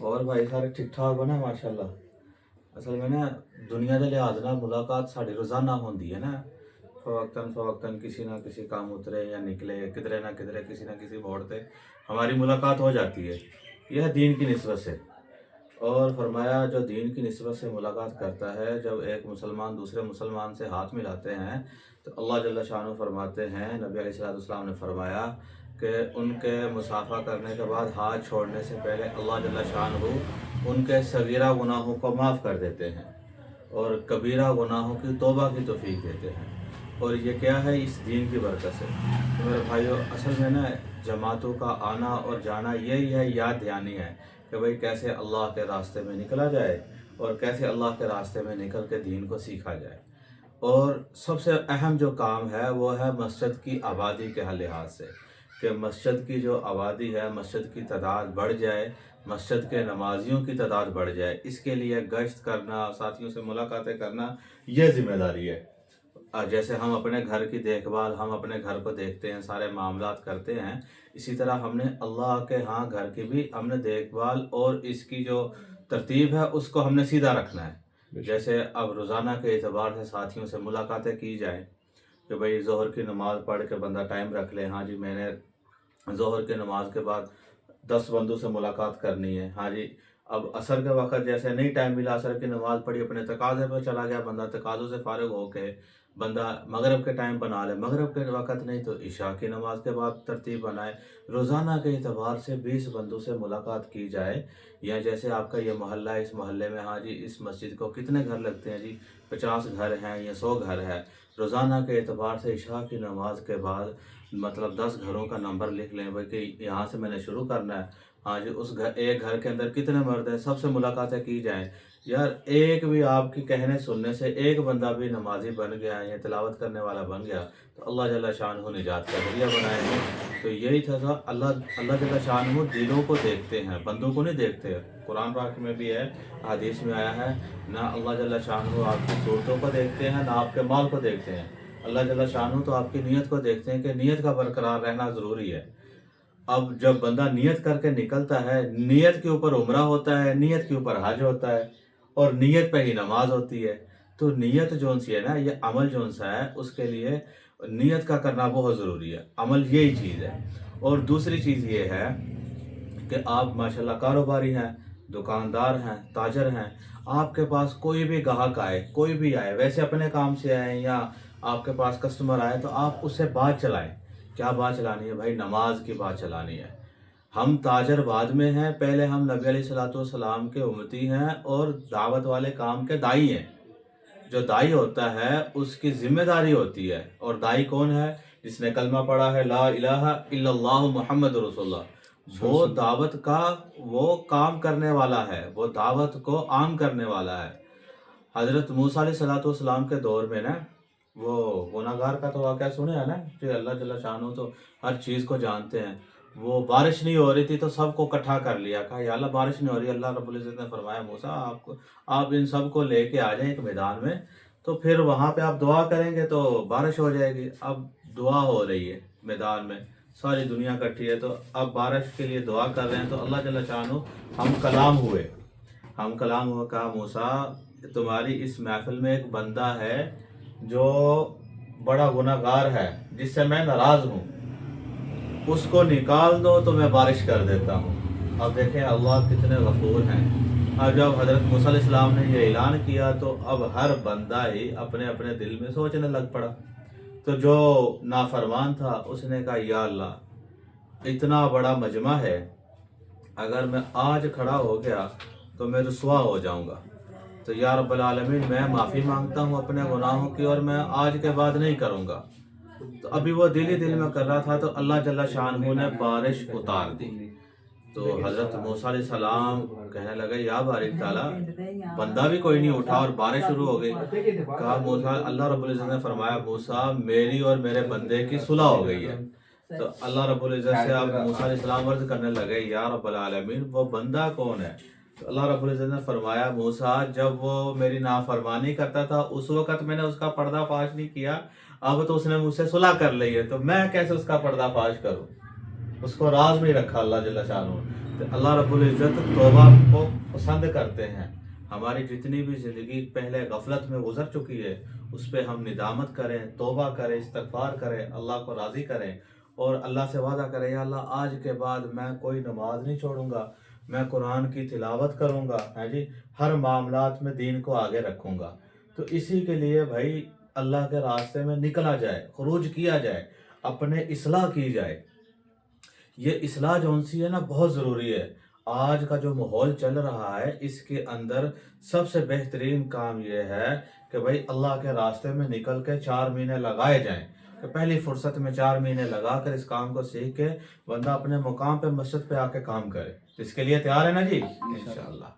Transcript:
और भाई सारे ठीक ठाक हो ना माशाल्लाह। असल में ना दुनिया के लिहाज ना मुलाकात साड़ी रोज़ाना होती है ना, फवक्तन किसी ना किसी काम उतरे या निकले किधरे ना किधरे किसी ना किसी मोड़ पे हमारी मुलाकात हो जाती है। यह दीन की निस्बत से। और फरमाया जो दीन की निस्बत से मुलाकात करता है, जब एक मुसलमान दूसरे मुसलमान से हाथ मिलाते हैं तो अल्लाह जल्ल शान फरमाते हैं, नबी अलैहिस्सलाम ने फरमाया कि उनके मुसाफा करने के बाद हाथ छोड़ने से पहले अल्लाह जल्ल शान उनके सगीरा गुनाहों को माफ़ कर देते हैं और कबीरा गुनाहों की तौबा की तौफीक देते हैं। और ये क्या है, इस दीन की बरकत से। तो मेरे भाइयों, असल में ना जमातों का आना और जाना यही है, याद दहानी है कि भाई कैसे अल्लाह के रास्ते में निकला जाए और कैसे अल्लाह के रास्ते में निकल के दीन को सीखा जाए। और सबसे अहम जो काम है वो है मस्जिद की आबादी के लिहाज से, कि मस्जिद की जो आबादी है, मस्जिद की तादाद बढ़ जाए, मस्जिद के नमाजियों की तादाद बढ़ जाए। इसके लिए गश्त करना, साथियों से मुलाकातें करना, ये ज़िम्मेदारी है। जैसे हम अपने घर की देखभाल, हम अपने घर को देखते हैं, सारे मामलात करते हैं, इसी तरह हमने अल्लाह के यहाँ घर की भी हमने देखभाल और इसकी जो तरतीब है उसको हमने सीधा रखना है। जैसे अब रोज़ाना के एतबार से साथियों से मुलाकातें की जाएँ कि भाई ज़ोहर की नमाज़ पढ़ के बंदा टाइम रख ले, हाँ जी मैंने ज़ोहर के नमाज के बाद 10 बंदों से मुलाकात करनी है, हाँ जी। अब असर के वक़्त जैसे नहीं टाइम मिला, असर की नमाज़ पढ़ी, अपने तकाज़े पर चला गया बंदा, तकाज़ों से फ़ारिग होके बंदा मगरिब के टाइम बना ले, मगरिब के वक़्त नहीं तो इशा की नमाज के बाद तरतीब बनाए। रोज़ाना के एतबार से 20 बंदों से मुलाकात की जाए। या जैसे आपका ये मोहल्ला है, इस मोहल्ले में हाँ जी इस मस्जिद को कितने घर लगते हैं जी, 50 घर हैं या 100 घर है। रोज़ाना के एतबार से इशा की नमाज के बाद मतलब 10 घरों का नंबर लिख लें भाई कि यहाँ से मैंने शुरू करना है। हाँ जी, उस घर एक घर के अंदर कितने मर्द हैं, सबसे मुलाकातें की जाएँ। यार एक भी आपकी कहने सुनने से एक बंदा भी नमाजी बन गया या तिलावत करने वाला बन गया तो अल्लाह जल्ल शानहू निजात का ज़रिया बनाएंगे। तो यही था अल्लाह अल्लाह जल्ल शानहू दिलों को देखते हैं, बंदों को नहीं देखते। कुरान पाक में भी है, हदीस में आया है, ना अल्लाह जल्ल शानहू आपकी सूरतों को देखते हैं ना आपके माल को देखते हैं। अल्लाह जल्ल शानहू तो आपकी नीयत को देखते हैं कि नीयत का बरकरार रहना ज़रूरी है। अब जब बंदा नियत करके निकलता है, नियत के ऊपर उम्रा होता है, नियत के ऊपर हज होता है और नियत पे ही नमाज होती है। तो नियत जोन सी है ना, ये अमल जोन सा है, उसके लिए नियत का करना बहुत ज़रूरी है। अमल यही चीज़ है। और दूसरी चीज़ ये है कि आप माशाल्लाह कारोबारी हैं, दुकानदार हैं, ताजर हैं, आपके पास कोई भी ग्राहक आए, कोई भी आए, वैसे अपने काम से आए या आपके पास कस्टमर आए तो आप उससे बात चलाएं। क्या बात चलानी है भाई? नमाज की बात चलानी है। हम ताजर बाद में हैं, पहले हम नबी अलैहिस्सलाम के उम्मती हैं और दावत वाले काम के दाई हैं। जो दाई होता है उसकी जिम्मेदारी होती है। और दाई कौन है? जिसने कलमा पढ़ा है, ला इलाहा इल्लल्लाहु मुहम्मद रसूलुल्लाह। वो दावत का वो काम करने वाला है, वो दावत को आम करने वाला है। हज़रत मूसा अलैहिस्सलाम के दौर में ना, वो गुनाहगार का तो वाक़या सुने है ना, कि अल्लाह जल्ल शानो तो हर चीज़ को जानते हैं। वो बारिश नहीं हो रही थी तो सबको इकट्ठा कर लिया, कहा या अल्लाह बारिश नहीं हो रही। अल्लाह रब्बुल इज़्ज़त ने फरमाया मूसा आप इन सब को लेके आ जाएं एक मैदान में, तो फिर वहाँ पे आप दुआ करेंगे तो बारिश हो जाएगी। अब दुआ हो रही है मैदान में, सारी दुनिया इकट्ठी है, तो अब बारिश के लिए दुआ कर रहे हैं। तो अल्लाह जल्ल शानो हम कलाम हुआ, कहा मूसा तुम्हारी इस महफिल में एक बंदा है जो बड़ा गुनाहगार है, जिससे मैं नाराज हूँ, उसको निकाल दो तो मैं बारिश कर देता हूँ। अब देखें अल्लाह कितने गफूर हैं। अब जब हज़रत मूसा अलैहिस्सलाम ने ये ऐलान किया तो अब हर बंदा ही अपने अपने दिल में सोचने लग पड़ा। तो जो नाफरमान था उसने कहा या अल्लाह इतना बड़ा मजमा है, अगर मैं आज खड़ा हो गया तो मैं रुसवा हो जाऊंगा। तो या रब्बल आलमीन मैं माफ़ी मांगता हूँ अपने गुनाहों की और मैं आज के बाद नहीं करूँगा। तो अभी वो दिल ही दिल में कर रहा था तो अल्लाह जल्ल शानहू ने बारिश उतार दी। तो हज़रत मूसा अलैहिस्सलाम कहने लगे या बारिक ताला, बंदा भी कोई नहीं उठा और बारिश शुरू हो गई। कहा मूसा, अल्लाह रब्बुल इज़्ज़त ने फरमाया मूसा मेरी और मेरे बंदे की सुलह हो गई है। तो अल्लाह रब्बुल इज़्ज़त से अब मूसा अलैहिस्सलाम अर्ज़ करने लगे या रब्बल आलमीन वो बंदा कौन है? तो अल्लाह रब्बुल इज़्ज़त ने फरमाया मूसा जब वो मेरी नाफरमानी करता था उस वक़्त मैंने उसका पर्दाफाश नहीं किया, अब तो उसने मुझसे सुलह कर ली है तो मैं कैसे उसका पर्दाफाश करूँ? उसको राज में ही रखा अल्लाह जल्ल शानहू। تو اللہ رب العزت توبہ کو پسند کرتے ہیں. ہماری جتنی بھی زندگی پہلے غفلت میں گزر چکی ہے اس پہ ہم ندامت کریں، توبہ کریں، استغفار کریں، اللہ کو راضی کریں اور اللہ سے وعدہ کریں یا اللہ آج کے بعد میں کوئی نماز نہیں چھوڑوں گا، میں قرآن کی تلاوت کروں گا، ہاں جی، ہر معاملات میں دین کو آگے رکھوں گا. تو اسی کے لیے بھائی اللہ کے راستے میں نکلا جائے، خروج کیا جائے، اپنے اصلاح کی جائے. یہ اصلاح جو سی ہے نا بہت ضروری ہے. آج کا جو ماحول چل رہا ہے اس کے اندر سب سے بہترین کام یہ ہے کہ بھائی اللہ کے راستے میں نکل کے 4 مہینے لگائے جائیں، کہ پہلی فرصت میں 4 مہینے لگا کر اس کام کو سیکھ کے بندہ اپنے مقام پہ مسجد پہ آ کے کام کرے. اس کے لیے تیار ہے نا جی؟ انشاءاللہ.